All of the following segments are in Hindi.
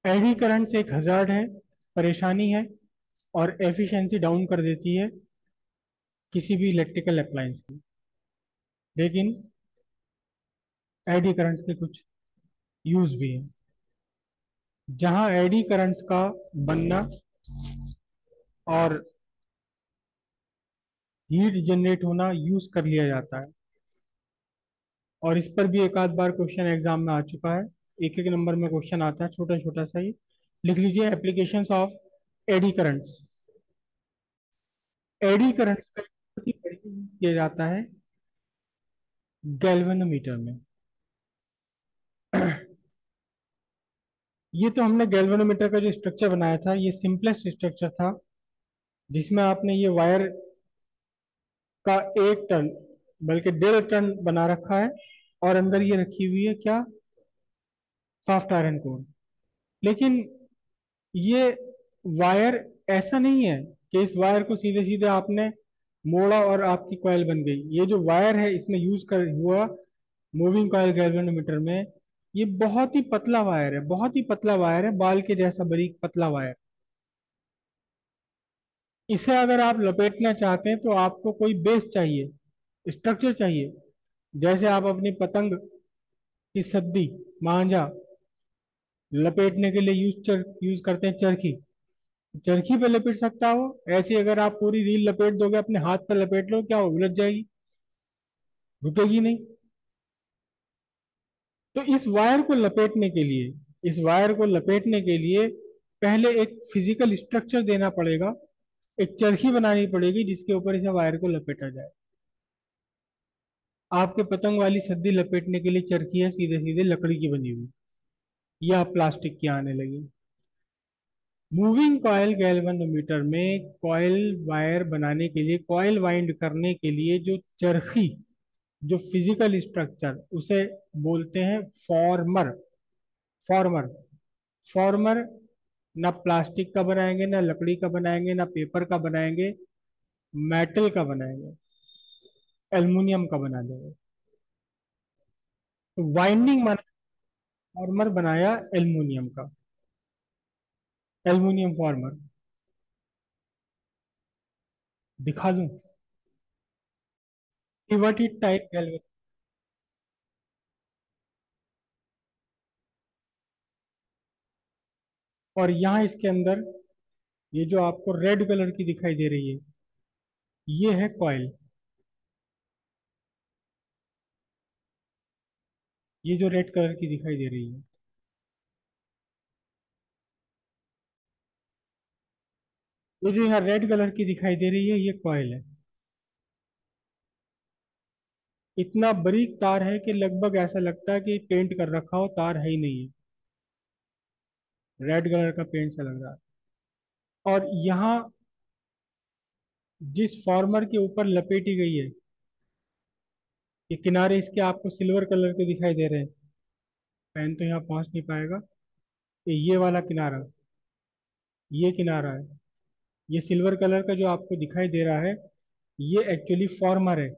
एडी करंट्स एक हजार्ड है, परेशानी है, और एफिशिएंसी डाउन कर देती है किसी भी इलेक्ट्रिकल अप्लायंस की। लेकिन एडी करंट्स के कुछ यूज भी हैं। जहां एडी करंट्स का बनना और हीट जनरेट होना यूज कर लिया जाता है, और इस पर भी एक आध बार क्वेश्चन एग्जाम में आ चुका है। एक एक नंबर में क्वेश्चन आता है, छोटा छोटा सा ही। लिख लीजिए, applications of eddy currents. Eddy currents का बहुत ही बढ़िया यूज किया जाता है गैल्वेनोमीटर में। ये तो हमने गैल्वेनोमीटर का जो स्ट्रक्चर बनाया था, ये सिंपलेस्ट स्ट्रक्चर था, जिसमें आपने ये वायर का 1 टन, बल्कि 1.5 टन बना रखा है, और अंदर ये रखी हुई है क्या, सॉफ्ट आयरन कोर। लेकिन ये वायर ऐसा नहीं है कि इस वायर को सीधे सीधे आपने मोड़ा और आपकी कॉइल बन गई। ये जो वायर है इसमें यूज कर हुआ मूविंग कॉइल गैल्वेनोमीटर में, ये बहुत ही पतला वायर है, बहुत ही पतला वायर है, बाल के जैसा बारीक पतला वायर। इसे अगर आप लपेटना चाहते हैं तो आपको कोई बेस चाहिए, स्ट्रक्चर चाहिए। जैसे आप अपनी पतंग की सद्दी, मांझा लपेटने के लिए यूज करते हैं चरखी, चरखी पे लपेट सकता हो। ऐसे अगर आप पूरी रील लपेट दोगे, अपने हाथ पर लपेट लो, क्या हो, उलझ जाएगी, रुकेगी नहीं। तो इस वायर को लपेटने के लिए पहले एक फिजिकल स्ट्रक्चर देना पड़ेगा, एक चरखी बनानी पड़ेगी जिसके ऊपर इस वायर को लपेटा जाए। आपके पतंग वाली सद्दी लपेटने के लिए चरखी है सीधे सीधे लकड़ी की बनी हुई, या प्लास्टिक की आने लगी। मूविंग कॉइल गैल्वेनोमीटर में कॉइल वायर बनाने के लिए, कॉइल वाइंड करने के लिए जो चरखी, जो फिजिकल स्ट्रक्चर, उसे बोलते हैं फॉर्मर। फॉर्मर। फॉर्मर ना प्लास्टिक का बनाएंगे, ना लकड़ी का बनाएंगे, ना पेपर का बनाएंगे, मेटल का बनाएंगे, एल्युमिनियम का बना देंगे। तो वाइंडिंग माना, फॉर्मर बनाया एल्युमिनियम का, एल्युमिनियम फॉर्मर। दिखा दूं, पिवटेड टाइप गैल्वेन। और यहाँ इसके अंदर ये जो आपको रेड कलर की दिखाई दे रही है, ये है कॉइल। ये जो रेड कलर की दिखाई दे रही है, ये जो यहाँ रेड कलर की दिखाई दे रही है, ये कॉइल है। इतना बारीक तार है कि लगभग ऐसा लगता है कि पेंट कर रखा हो, तार है ही नहीं है, रेड कलर का पेंट सा लग रहा है। और यहाँ जिस फॉर्मर के ऊपर लपेटी गई है, ये किनारे इसके आपको सिल्वर कलर के दिखाई दे रहे हैं। पेन तो यहाँ पहुंच नहीं पाएगा। ये वाला किनारा, ये किनारा है, ये सिल्वर कलर का जो आपको दिखाई दे रहा है, ये एक्चुअली फॉर्मर है।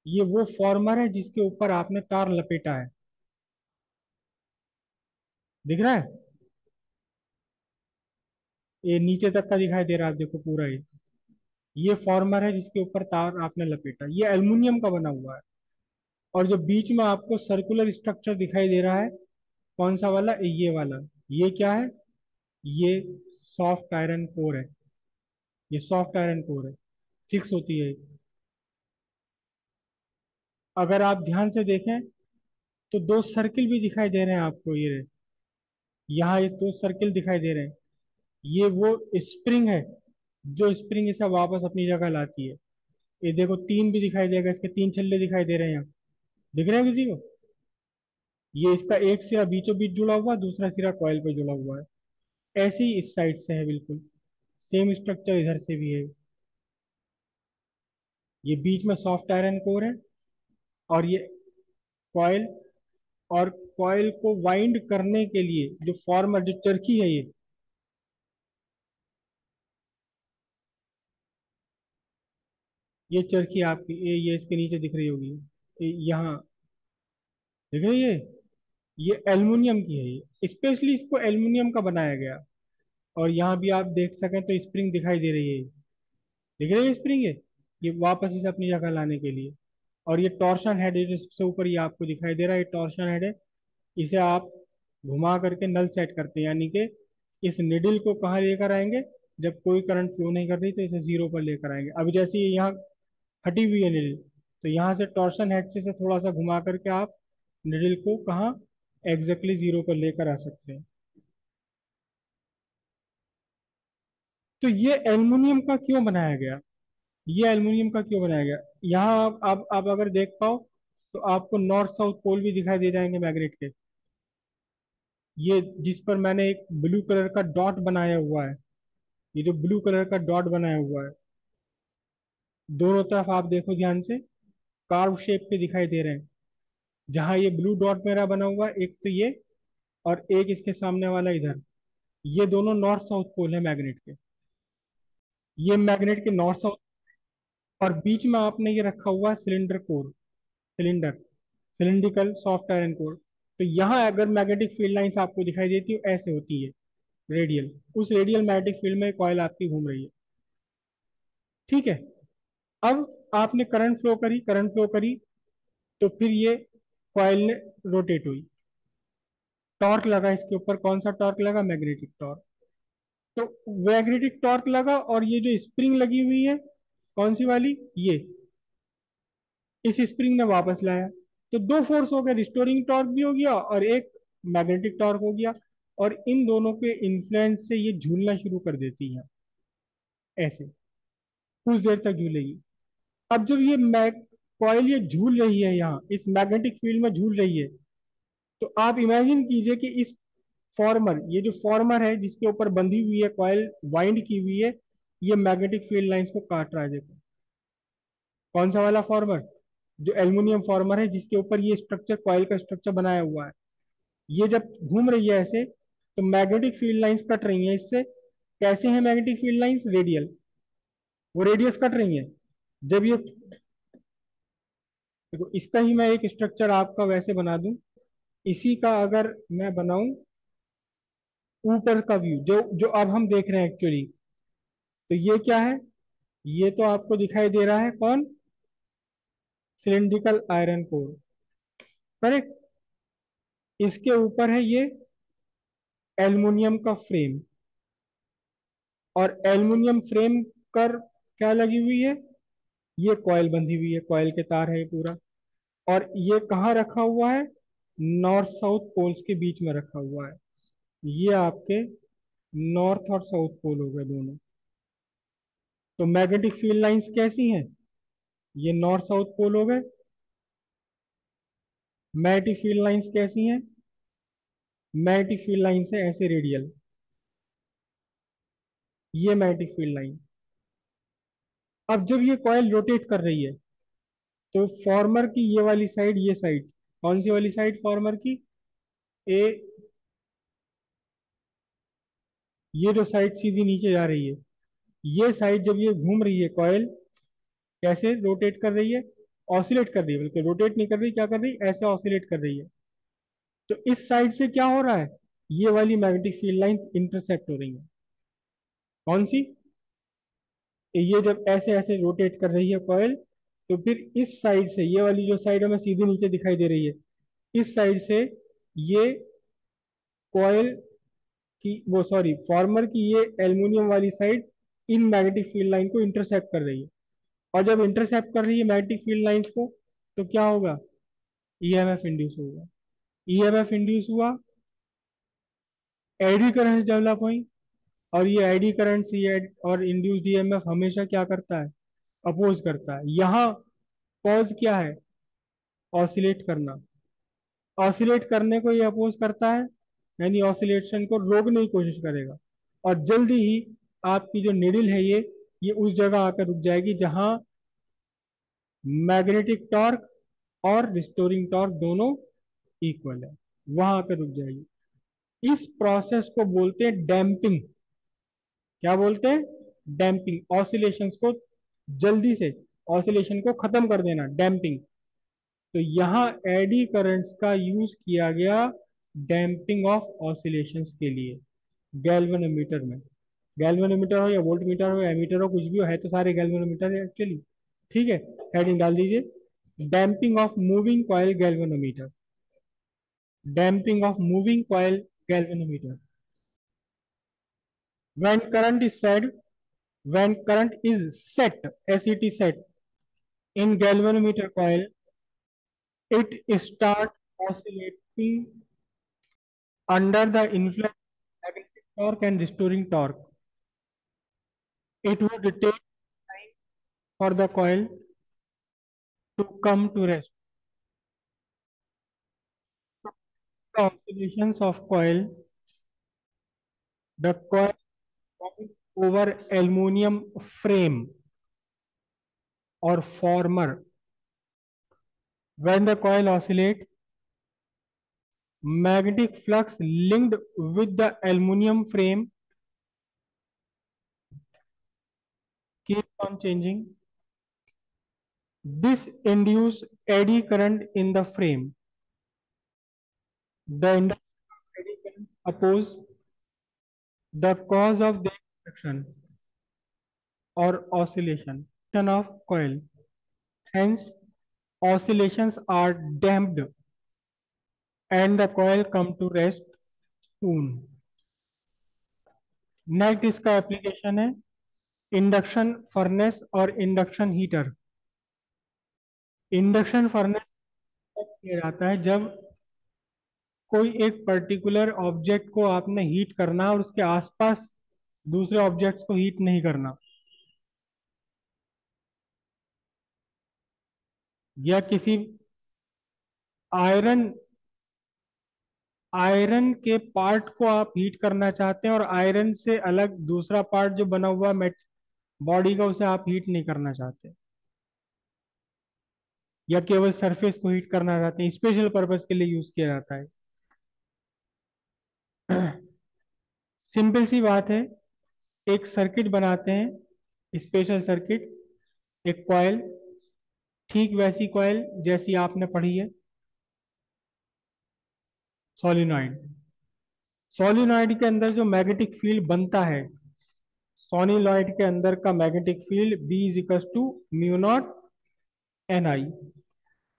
ये वो फॉर्मर है जिसके ऊपर आपने तार लपेटा है। दिख रहा है, ये नीचे तक का दिखाई दे रहा है, आप देखो पूरा ये फॉर्मर है जिसके ऊपर तार आपने लपेटा, ये एल्युमिनियम का बना हुआ है। और जो बीच में आपको सर्कुलर स्ट्रक्चर दिखाई दे रहा है, कौन सा वाला, ये वाला, ये क्या है, ये सॉफ्ट आयरन कोर है। ये सॉफ्ट आयरन कोर है, फिक्स होती है। अगर आप ध्यान से देखें तो दो सर्किल भी दिखाई दे रहे हैं आपको, ये यहाँ ये दो सर्किल दिखाई दे रहे हैं। ये वो स्प्रिंग है जो स्प्रिंग इसे वापस अपनी जगह लाती है। ये देखो, तीन भी दिखाई देगा, इसके तीन छल्ले दिखाई दे रहे हैं यहाँ, दिख रहे हैं किसी को। ये इसका एक सिरा बीचों बीच जुड़ा हुआ है, दूसरा सिरा कॉइल पे जुड़ा हुआ है। ऐसे ही इस साइड से है, बिल्कुल सेम स्ट्रक्चर इधर से भी है। ये बीच में सॉफ्ट आयरन कोर है, और ये कॉइल। और कॉइल को वाइंड करने के लिए जो फॉर्मर, जो चरखी है, ये चरखी आपकी, ये इसके नीचे दिख रही होगी, यहाँ दिख रही है। ये एल्युमिनियम की है, ये स्पेशली इसको एल्युमिनियम का बनाया गया। और यहाँ भी आप देख सकें तो स्प्रिंग दिखाई दे रही है, दिख रही है स्प्रिंग ये वापस इसे अपनी जगह लाने के लिए। और ये टॉर्शन हेड है जो सबसे ऊपर ये आपको दिखाई दे रहा है, ये टॉर्शन हेड है। इसे आप घुमा करके नल सेट करते हैं, यानी कि इस निडल को कहाँ लेकर आएंगे, जब कोई करंट फ्लो नहीं कर रही तो इसे जीरो पर लेकर आएंगे। अभी जैसे ये यहाँ हटी हुई है निडल, तो यहाँ से टॉर्शन हेड से थोड़ा सा घुमा करके आप निडल को कहाँ एग्जैक्टली जीरो पर लेकर आ सकते हैं। तो ये एल्युमिनियम का क्यों बनाया गया, ये एल्युमिनियम का क्यों बनाया गया? यहाँ आप अगर देख पाओ तो आपको नॉर्थ साउथ पोल भी दिखाई दे जाएंगे मैग्नेट के। ये जिस पर मैंने एक ब्लू कलर का डॉट बनाया हुआ है, ये जो ब्लू कलर का डॉट बनाया हुआ है, दोनों तरफ आप देखो ध्यान से, कार्व शेप के दिखाई दे रहे हैं। जहां ये ब्लू डॉट मेरा बना हुआ है, एक तो ये, और एक इसके सामने वाला इधर, ये दोनों नॉर्थ साउथ पोल है मैग्नेट के। ये मैग्नेट के नॉर्थ साउथ, और बीच में आपने ये रखा हुआ है cylinder core, cylinder, cylindrical soft iron core. तो यहाँ अगर मैग्नेटिक फील्ड लाइंस आपको दिखाई देती है, ऐसे होती है रेडियल, उस रेडियल मैग्नेटिक फील्ड में कॉइल आपकी घूम रही है। ठीक है। अब आपने करंट फ्लो करी, तो फिर ये कॉइल ने रोटेट हुई, टॉर्क लगा इसके ऊपर। कौन सा टॉर्क लगा? Magnetic torque. तो मैग्नेटिक टॉर्क लगा, और ये जो स्प्रिंग लगी हुई है, कौन सी वाली, ये, इस स्प्रिंग ने वापस लाया। तो दो फोर्स हो गए, रिस्टोरिंग टॉर्क भी हो गया और एक मैग्नेटिक टॉर्क हो गया। और इन दोनों के इन्फ्लुएंस से ये झूलना शुरू कर देती है, ऐसे कुछ देर तक झूलेगी। अब जब ये मैग कॉइल ये झूल रही है, यहाँ इस मैग्नेटिक फील्ड में झूल रही है, तो आप इमेजिन कीजिए कि इस फॉर्मर, ये जो फॉर्मर है जिसके ऊपर बंधी हुई है कॉइल, वाइंड की हुई है, ये मैग्नेटिक फील्ड लाइंस को काट रहा है, देखो। कौन सा वाला फॉर्मर? जो एल्युमिनियम फॉर्मर है जिसके ऊपर ये स्ट्रक्चर, कॉइल का स्ट्रक्चर बनाया हुआ है। ये जब घूम रही है ऐसे, तो मैग्नेटिक फील्ड लाइंस कट रही हैं इससे। कैसे हैं मैग्नेटिक फील्ड लाइंस? रेडियल, वो रेडियस कट रही है। जब ये, देखो इसका ही मैं एक स्ट्रक्चर आपका वैसे बना दूं, इसी का अगर मैं बनाऊं ऊपर का व्यू, जो जो अब हम देख रहे हैं एक्चुअली, तो ये क्या है? ये तो आपको दिखाई दे रहा है कौन? Cylindrical iron core, correct. इसके ऊपर है ये एल्युमिनियम का फ्रेम, और एल्युमिनियम फ्रेम कर क्या लगी हुई है? ये कॉइल बंधी हुई है, कॉइल के तार है ये पूरा। और ये कहाँ रखा हुआ है? नॉर्थ साउथ पोल्स के बीच में रखा हुआ है। ये आपके नॉर्थ और साउथ पोल हो गए दोनों। तो मैग्नेटिक फील्ड लाइंस कैसी हैं? ये नॉर्थ साउथ पोल हो गए। मैग्नेटिक फील्ड लाइंस कैसी हैं? मैग्नेटिक फील्ड लाइंस है ऐसे रेडियल, ये मैग्नेटिक फील्ड लाइन। अब जब ये कॉइल रोटेट कर रही है, तो फॉर्मर की ये वाली साइड, ये साइड, कौन सी वाली साइड फॉर्मर की? ए, ये जो साइड सीधी नीचे जा रही है, ये साइड जब ये घूम रही है कॉइल, कैसे रोटेट कर रही है? ऑसिलेट कर रही है, बल्कि रोटेट नहीं कर रही, क्या कर रही है, ऐसे ऑसिलेट कर रही है। तो इस साइड से क्या हो रहा है? ये वाली मैग्नेटिक फील्ड लाइन इंटरसेप्ट हो रही है। कौन सी? ये जब ऐसे ऐसे रोटेट कर रही है कॉइल, तो फिर इस साइड से, ये वाली जो साइड हमें सीधी नीचे दिखाई दे रही है, इस साइड से ये कॉइल की, वो सॉरी फॉर्मर की ये एल्युमिनियम वाली side in magnetic field line को इंटरसेप्ट कर रही है। और जब इंटरसेप्ट कर रही है मैग्नेटिक फील्ड लाइंस को, तो क्या होगा? ईएमएफ इंड्यूस होगा। ईएमएफ इंड्यूस हुआ, एडी करंट डेवलप हुई। और ये एडी करंट से ये और इंड्यूस्ड ईएमएफ हमेशा क्या करता है? अपोज करता है। यहाँ कॉज क्या है? ऑसिलेट करना। ऑसिलेट करने को ये अपोज करता है, यानी ऑसिलेशन को रोकने की कोशिश करेगा। और जल्दी ही आपकी जो निडल है ये उस जगह आकर रुक जाएगी जहां मैग्नेटिक टॉर्क और रिस्टोरिंग टॉर्क दोनों इक्वल है, वहां आकर रुक जाएगी। इस प्रोसेस को बोलते हैं डैम्पिंग। क्या बोलते हैं? डैम्पिंग। ऑसिलेशंस को जल्दी से, ऑसिलेशन को खत्म कर देना, डैम्पिंग। तो यहाँ एडी करंट्स का यूज किया गया डैम्पिंग ऑफ ऑसिलेशंस के लिए गैल्वेनोमीटर में। गैल्वेनोमीटर हो या वोल्ट मीटर हो या एमीटर हो, कुछ भी हो, है तो सारे गैल्वेनोमीटर है एक्चुअली। ठीक है, हेडिंग डाल दीजिए, damping off moving coil galvanometer. Damping off moving coil galvanometer. when current is set when current is set, set in galvanometer coil, it start oscillating under the influence of magnetic torque and restoring torque. It would take time for the coil to come to rest. The oscillations of coil, the coil moving over aluminum frame or former. When the coil oscillates, magnetic flux linked with the aluminum frame keeps on changing. This induces eddy current in the frame. The induction of eddy current opposes the cause of the induction or oscillation of coil. Hence, oscillations are damped and the coil come to rest soon. Next इसका एप्लीकेशन है इंडक्शन फर्नेस और इंडक्शन हीटर। इंडक्शन फर्नेस किया जाता है जब कोई एक पर्टिकुलर ऑब्जेक्ट को आपने हीट करना है और उसके आसपास दूसरे ऑब्जेक्ट्स को हीट नहीं करना, या किसी आयरन आयरन के पार्ट को आप हीट करना चाहते हैं और आयरन से अलग दूसरा पार्ट जो बना हुआ मेट बॉडी का, उसे आप हीट नहीं करना चाहते, या केवल सरफेस को हीट करना चाहते हैं, स्पेशल पर्पस के लिए यूज किया जाता है। सिंपल सी बात है, एक सर्किट बनाते हैं, स्पेशल सर्किट, एक कॉइल, ठीक वैसी कॉइल जैसी आपने पढ़ी है, सोलिनॉइड। सोलिनॉइड के अंदर जो मैग्नेटिक फील्ड बनता है, सोलिनॉइड के अंदर का magnetic field B is equal to mu naught N I.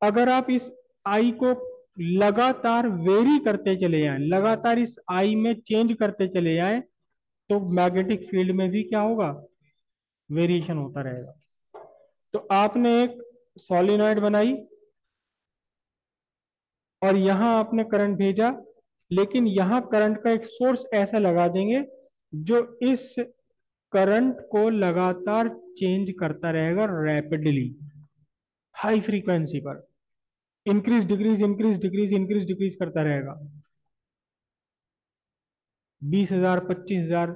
अगर आप इस आई को लगातार वेरी करते चले जाएं, लगातार इस आई में चेंज करते चले जाएं, तो मैग्नेटिक फील्ड में भी क्या होगा, वेरिएशन होता रहेगा। तो आपने एक सोलिनॉइड बनाई और यहां आपने करंट भेजा, लेकिन यहां करंट का एक सोर्स ऐसा लगा देंगे जो इस करंट को लगातार चेंज करता रहेगा रैपिडली, हाई फ्रीक्वेंसी पर, increase decrease increase decrease increase decrease करता रहेगा, 20,000 25,000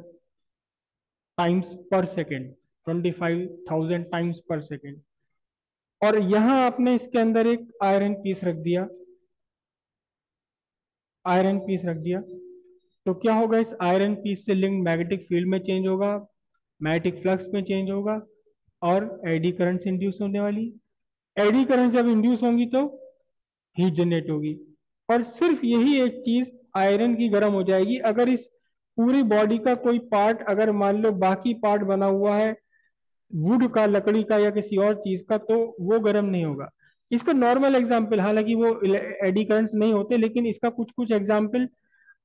टाइम्स पर सेकेंड, 25,000 टाइम्स पर सेकेंड। और यहां आपने इसके अंदर एक आयरन पीस रख दिया, आयरन पीस रख दिया, तो क्या होगा, इस आयरन पीस से लिंक मैग्नेटिक फील्ड में चेंज होगा, मैग्नेटिक फ्लक्स में चेंज होगा और एडी करंट इंड्यूस होने वाली। एडी करंट जब इंड्यूस होंगी तो हीट जनरेट होगी, और सिर्फ यही एक चीज आयरन की गर्म हो जाएगी। अगर इस पूरी बॉडी का कोई पार्ट, अगर मान लो बाकी पार्ट बना हुआ है वुड का, लकड़ी का या किसी और चीज का, तो वो गर्म नहीं होगा। इसका नॉर्मल एग्जांपल, हालांकि वो एडी करंट्स नहीं होते, लेकिन इसका कुछ कुछ एग्जांपल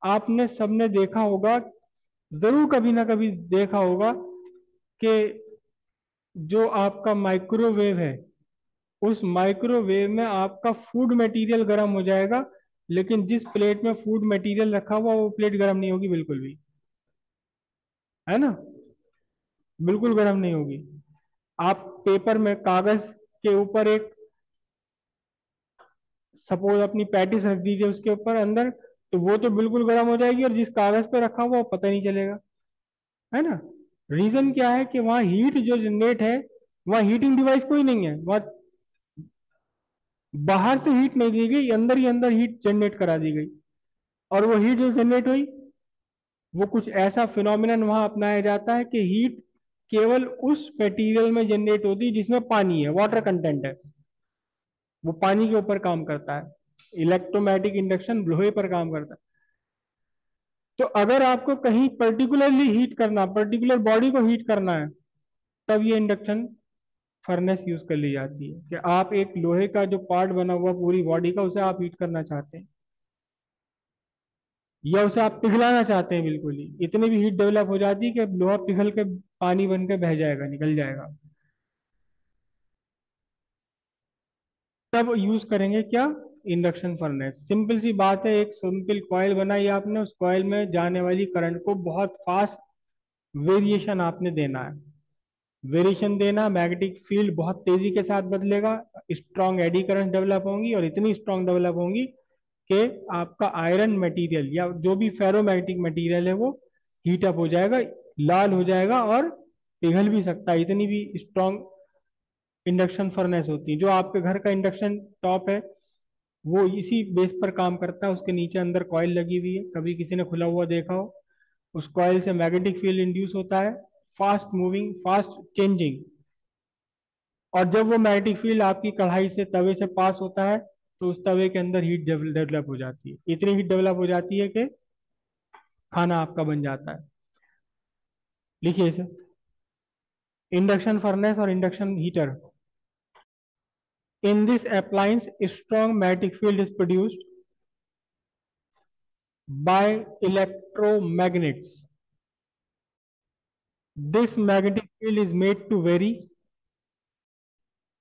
आपने सबने देखा होगा, जरूर कभी ना कभी देखा होगा, कि जो आपका माइक्रोवेव है, उस माइक्रोवेव में आपका फूड मटेरियल गर्म हो जाएगा, लेकिन जिस प्लेट में फूड मटेरियल रखा हुआ वो प्लेट गर्म नहीं होगी बिल्कुल भी, है ना, बिल्कुल गर्म नहीं होगी। आप पेपर में कागज के ऊपर एक, सपोज अपनी पैटिस रख दीजिए उसके ऊपर अंदर, तो वो तो बिल्कुल गर्म हो जाएगी, और जिस कागज पे रखा हुआ वो पता नहीं चलेगा, है ना। रीजन क्या है कि वहां हीट जो जनरेट है, वहां हीटिंग डिवाइस कोई नहीं है, वहां बाहर से हीट नहीं दी गई, अंदर ही अंदर हीट जनरेट करा दी गई, और वो हीट जो जनरेट हुई, वो कुछ ऐसा फिनोमिनन वहां अपनाया जाता है कि हीट केवल उस मटेरियल में जनरेट होती है जिसमें पानी है, वाटर कंटेंट है, वो पानी के ऊपर काम करता है। इलेक्ट्रोमैटिक इंडक्शन लोहे पर काम करता है। तो अगर आपको कहीं पर्टिकुलरली हीट करना, पर्टिकुलर बॉडी को हीट करना है, तब ये इंडक्शन फर्नेस यूज कर ली जाती है कि आप एक लोहे का जो पार्ट बना हुआ पूरी बॉडी का, उसे आप हीट करना चाहते हैं, या उसे आप पिघलाना चाहते हैं बिल्कुल ही, इतनी भी हीट डेवलप हो जाती है कि लोहा पिघल के पानी बन के बह जाएगा, निकल जाएगा, तब यूज करेंगे क्या, इंडक्शन फर्नेस। सिंपल सी बात है, एक सिंपल कॉइल बनाई आपने, उस कॉइल में जाने वाली करंट को बहुत फास्ट वेरिएशन आपने देना है। वेरिएशन देना, मैग्नेटिक फील्ड बहुत तेजी के साथ बदलेगा, स्ट्रॉन्ग एडी करंट डेवलप होंगी, और इतनी स्ट्रॉन्ग डेवलप होंगी कि आपका आयरन मटेरियल या जो भी फेरोमैग्नेटिक मटेरियल है वो हीट अप हो जाएगा, लाल हो जाएगा और पिघल भी सकता है। इतनी भी स्ट्रॉन्ग इंडक्शन फर्नेस होती है। जो आपके घर का इंडक्शन टॉप है वो इसी बेस पर काम करता है, उसके नीचे अंदर कॉइल लगी हुई है, कभी किसी ने खुला हुआ देखा हो। उस कॉइल से मैग्नेटिक फील्ड इंड्यूस होता है, फास्ट मूविंग, फास्ट चेंजिंग, और जब वो मैग्नेटिक फील्ड आपकी कढ़ाई से, तवे से पास होता है, तो उस तवे के अंदर हीट डेवलप हो जाती है, इतनी हीट डेवलप हो जाती है कि खाना आपका बन जाता है। लिखिए इसे, इंडक्शन फर्नेस और induction heater. In this appliance strong magnetic field is produced by electromagnets. This magnetic field is made to vary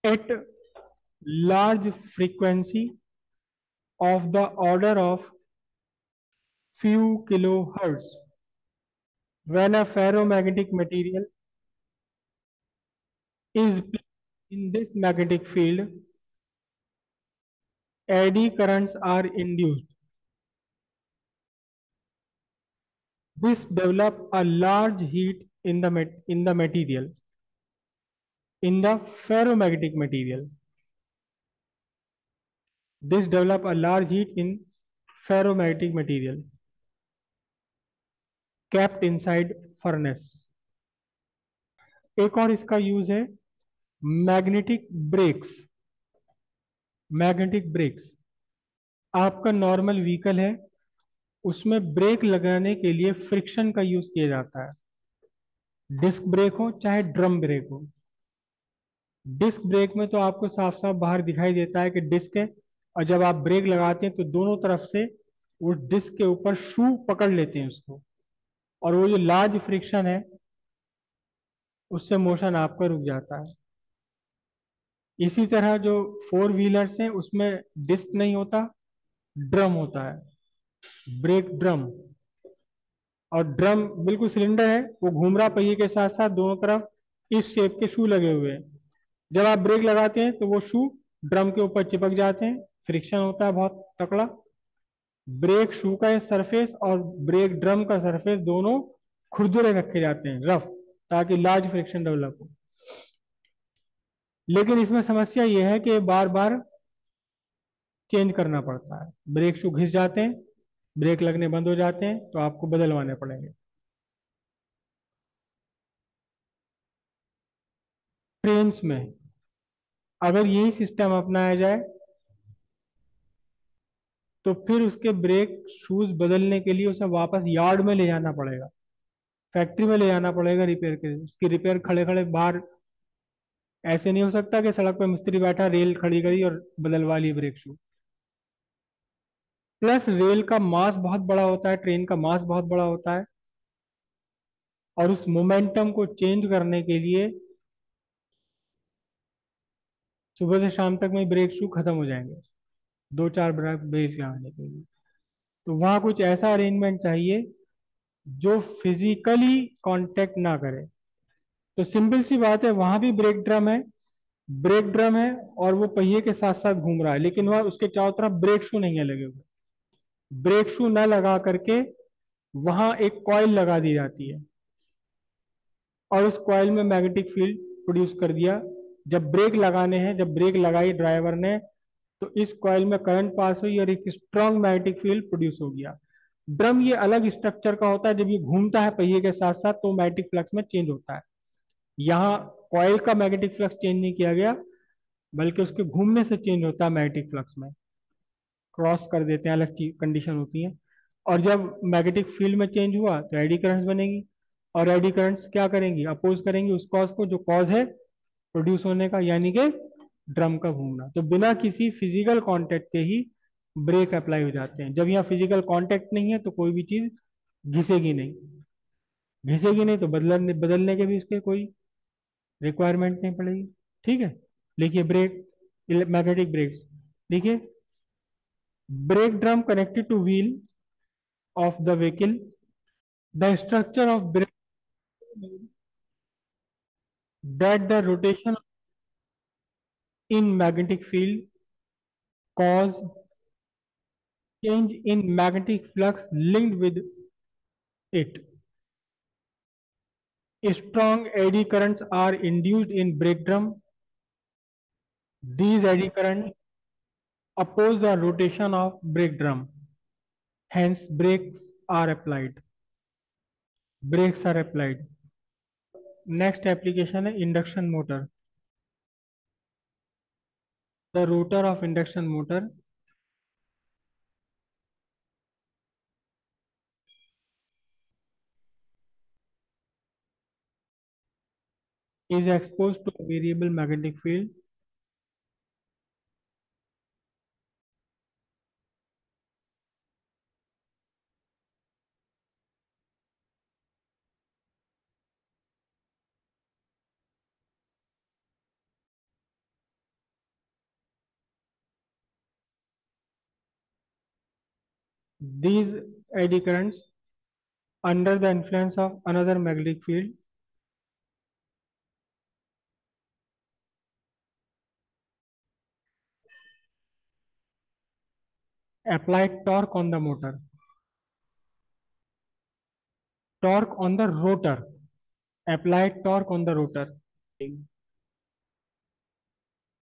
at large frequency of the order of few kilohertz. When a ferromagnetic material is placed in this magnetic field, eddy currents are induced. This develop a large heat in the material, in the ferromagnetic material. This develop a large heat in ferromagnetic material kept inside furnace. एक और इसका यूज है मैग्नेटिक ब्रेक्स। मैग्नेटिक ब्रेक्स, आपका नॉर्मल व्हीकल है, उसमें ब्रेक लगाने के लिए फ्रिक्शन का यूज किया जाता है। डिस्क ब्रेक हो चाहे ड्रम ब्रेक हो, डिस्क ब्रेक में तो आपको साफ साफ बाहर दिखाई देता है कि डिस्क है, और जब आप ब्रेक लगाते हैं तो दोनों तरफ से वो डिस्क के ऊपर शू पकड़ लेते हैं उसको, और वो जो लार्ज फ्रिक्शन है उससे मोशन आपका रुक जाता है। इसी तरह जो फोर व्हीलर्स हैं उसमें डिस्क नहीं होता, ड्रम होता है, ब्रेक ड्रम। और ड्रम बिल्कुल सिलेंडर है, वो घूम रहा पहिए के साथ साथ, दोनों तरफ इस शेप के शू लगे हुए हैं। जब आप ब्रेक लगाते हैं तो वो शू ड्रम के ऊपर चिपक जाते हैं, फ्रिक्शन होता है बहुत तकड़ा। ब्रेक शू का सरफेस और ब्रेक ड्रम का सरफेस दोनों खुरदुरे रखे जाते हैं, रफ, ताकि लार्ज फ्रिक्शन डेवलप हो। लेकिन इसमें समस्या यह है कि बार बार चेंज करना पड़ता है, ब्रेक शू घिस जाते हैं, ब्रेक लगने बंद हो जाते हैं, तो आपको बदलवाने पड़ेंगे। ट्रेन्स में अगर यही सिस्टम अपनाया जाए तो फिर उसके ब्रेक शूज बदलने के लिए उसे वापस यार्ड में ले जाना पड़ेगा, फैक्ट्री में ले जाना पड़ेगा रिपेयर के लिए। उसकी रिपेयर खड़े खड़े बाहर ऐसे नहीं हो सकता कि सड़क पर मिस्त्री बैठा, रेल खड़ी करी और बदलवा ली ब्रेक शू। प्लस रेल का मास बहुत बड़ा होता है, ट्रेन का मास बहुत बड़ा होता है, और उस मोमेंटम को चेंज करने के लिए सुबह से शाम तक में ब्रेक शू खत्म हो जाएंगे, दो चार ब्रेक लगाने के लिए। तो वहां कुछ ऐसा अरेंजमेंट चाहिए जो फिजिकली कांटेक्ट ना करे। तो सिंपल सी बात है, वहां भी ब्रेक ड्रम है, ब्रेक ड्रम है, और वो पहिए के साथ साथ घूम रहा है, लेकिन वह उसके चारों तरफ ब्रेक शू नहीं है लगे हुए। ब्रेक शू न लगा करके वहां एक कॉइल लगा दी जाती है, और उस कॉइल में मैग्नेटिक फील्ड प्रोड्यूस कर दिया। जब ब्रेक लगाने हैं, जब ब्रेक लगाई ड्राइवर ने, तो इस कॉइल में करंट पास हुई और एक स्ट्रॉन्ग मैग्नेटिक फील्ड प्रोड्यूस हो गया। ड्रम ये अलग स्ट्रक्चर का होता है, जब ये घूमता है पहिए के साथ साथ तो मैग्नेटिक फ्लक्स में चेंज होता है। यहाँ कॉइल का मैग्नेटिक फ्लक्स चेंज नहीं किया गया, बल्कि उसके घूमने से चेंज होता है मैग्नेटिक फ्लक्स में। क्रॉस कर देते हैं, अलग कंडीशन होती है। और जब मैग्नेटिक फील्ड में चेंज हुआ तो एडी करंट्स बनेगी, और एडी करंट्स क्या करेंगी, अपोज करेंगी उस कॉज को जो कॉज है प्रोड्यूस होने का, यानी कि ड्रम का घूमना। तो बिना किसी फिजिकल कांटेक्ट के ही ब्रेक अप्लाई हो जाते हैं। जब यहाँ फिजिकल कांटेक्ट नहीं है तो कोई भी चीज घिसेगी नहीं, घिसेगी नहीं तो बदलने बदलने के भी उसके कोई रिक्वायरमेंट नहीं पड़ेगी। ठीक है, लिखिए ब्रेक, मैग्नेटिक ब्रेक्स। देखिए, brake drum connected to wheel of the vehicle. The structure of brake that the rotation in magnetic field cause change in magnetic flux linked with it. Strong eddy currents are induced in brake drum. These eddy currents oppose the rotation of brake drum. Hence, brakes are applied. Brakes are applied. Next application है induction motor. The rotor of induction motor is exposed to a variable magnetic field these eddy currents under the influence of another magnetic field apply torque on the motor, torque on the rotor, apply torque on the rotor.